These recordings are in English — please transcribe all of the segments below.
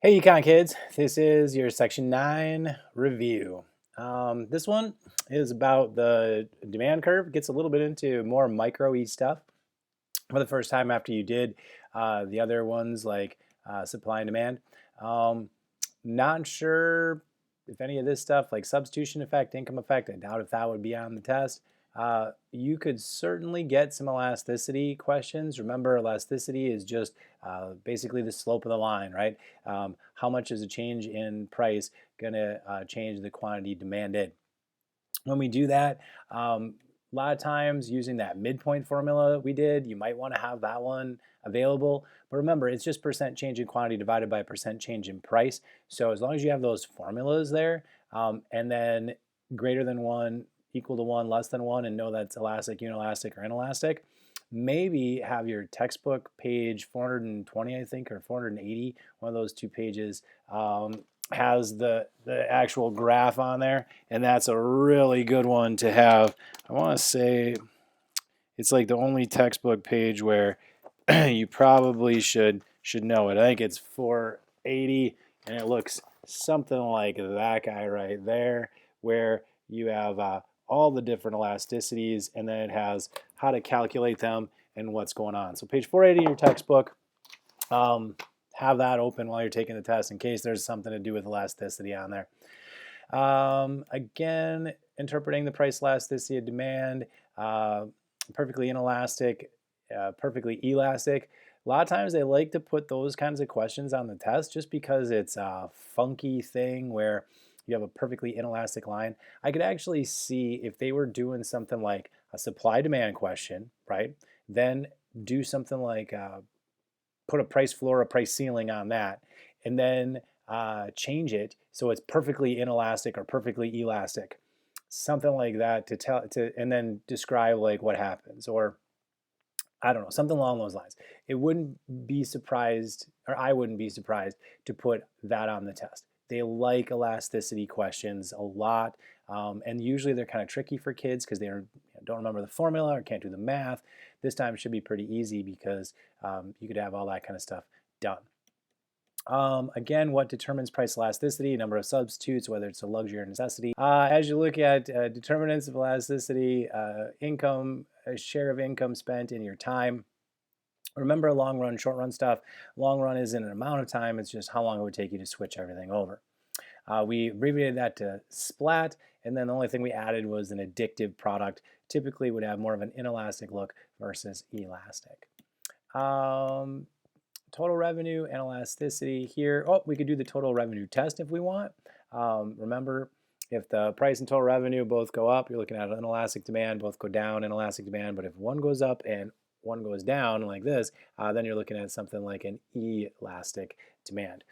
Hey, Econ Kids, this is your Section 9 review. This one is about the demand curve. Gets a little bit into more micro-y stuff for the first time after you did the other ones like supply and demand. Um, Not sure if any of this stuff like substitution effect, income effect, I doubt if that would be on the test. You could certainly get some elasticity questions. Remember, elasticity is just basically the slope of the line, right? How much is a change in price going to change the quantity demanded? When we do that, a lot of times using that midpoint formula we did, you might want to have that one available. But remember, it's just percent change in quantity divided by percent change in price. So as long as you have those formulas there, and then greater than 1, equal to 1, less than 1, and know that's elastic, inelastic, or inelastic, maybe have your textbook page 420, I think, or 480, one of those two pages, has the actual graph on there, and that's a really good one to have. I want to say it's like the only textbook page where you probably should know it. I think it's 480, and it looks something like that guy right there, where you have all the different elasticities, and then it has how to calculate them and what's going on. So page 480 in your textbook. Have that open while you're taking the test in case there's something to do with elasticity on there. Again, interpreting the price elasticity of demand, perfectly inelastic, perfectly elastic. A lot of times they like to put those kinds of questions on the test just because it's a funky thing where you have a perfectly inelastic line. I could actually see if they were doing something like a supply demand question, right? Then do something like put a price floor, a price ceiling on that, and then change it so it's perfectly inelastic or perfectly elastic, something like that and then describe like what happens, or I don't know, something along those lines. It wouldn't be surprised, or I wouldn't be surprised to put that on the test. They like elasticity questions a lot, and usually they're kind of tricky for kids because don't remember the formula or can't do the math. This time it should be pretty easy because you could have all that kind of stuff done. Again, what determines price elasticity? Number of substitutes, whether it's a luxury or necessity. As you look at determinants of elasticity, income, share of income spent in your time. Remember long run, short run stuff. Long run isn't an amount of time, it's just how long it would take you to switch everything over. We abbreviated that to SPLAT, and then the only thing we added was an addictive product. Typically would have more of an inelastic look versus elastic. Total revenue and elasticity here. Oh, we could do the total revenue test if we want. Remember, if the price and total revenue both go up, you're looking at an inelastic demand, both go down, inelastic demand. But if one goes up and one goes down like this, then you're looking at something like an elastic demand.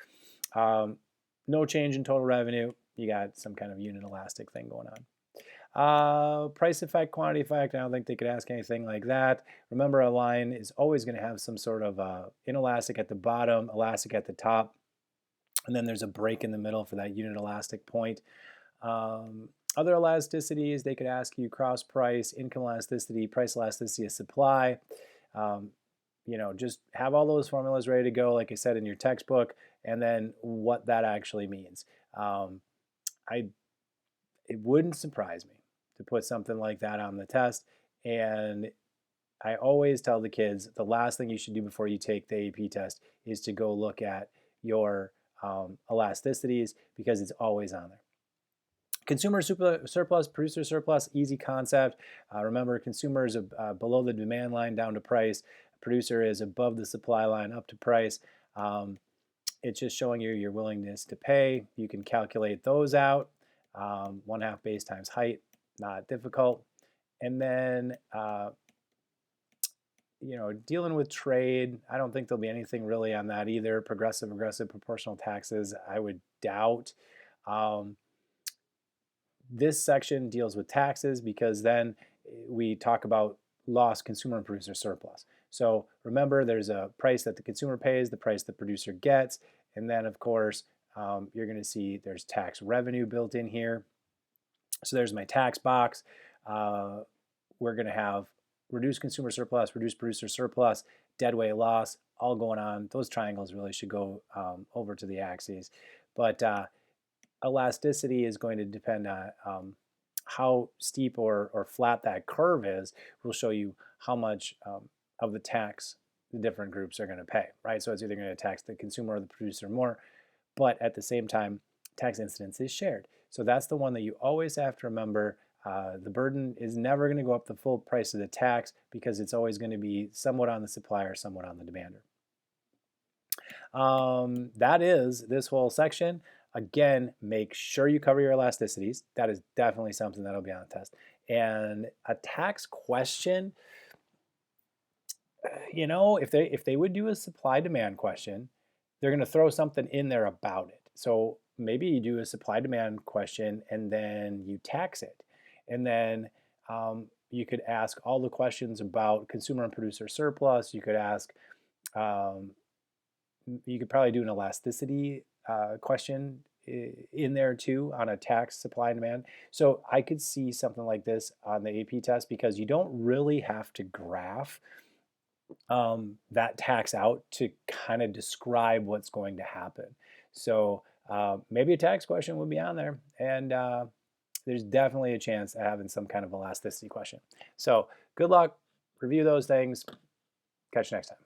No change in total revenue. You got some kind of unit elastic thing going on. Price effect, quantity effect, I don't think they could ask anything like that. Remember, a line is always going to have some sort of inelastic at the bottom, elastic at the top, and then there's a break in the middle for that unit elastic point. Other elasticities, they could ask you cross price, income elasticity, price elasticity of supply. Just have all those formulas ready to go, like I said, in your textbook, and then what that actually means. It wouldn't surprise me to put something like that on the test. And I always tell the kids the last thing you should do before you take the AP test is to go look at your elasticities because it's always on there. Consumer surplus, producer surplus, easy concept. Remember, consumer is below the demand line down to price. Producer is above the supply line up to price. It's just showing you your willingness to pay. You can calculate those out. 1/2 base times height, not difficult. And then, dealing with trade, I don't think there'll be anything really on that either. Progressive, regressive, proportional taxes, I would doubt. This section deals with taxes because then we talk about lost consumer and producer surplus. So remember, there's a price that the consumer pays, the price the producer gets, and then of course, you're going to see there's tax revenue built in here. So there's my tax box. We're going to have reduced consumer surplus, reduced producer surplus, deadweight loss, all going on. Those triangles really should go over to the axes. But elasticity is going to depend on how steep or flat that curve is. Will show you how much of the tax the different groups are going to pay, right? So it's either going to tax the consumer or the producer more, but at the same time, tax incidence is shared. So that's the one that you always have to remember. The burden is never going to go up the full price of the tax because it's always going to be somewhat on the supplier, somewhat on the demander. That is this whole section. Again, make sure you cover your elasticities. That is definitely something that'll be on the test. And a tax question, you know, if they would do a supply demand question, they're going to throw something in there about it. So maybe you do a supply demand question and then you tax it. And then you could ask all the questions about consumer and producer surplus. You could ask, you could probably do an elasticity question in there too on a tax supply and demand. So I could see something like this on the AP test because you don't really have to graph that tax out to kind of describe what's going to happen. So maybe a tax question would be on there, and there's definitely a chance of having some kind of elasticity question. So good luck, review those things, catch you next time.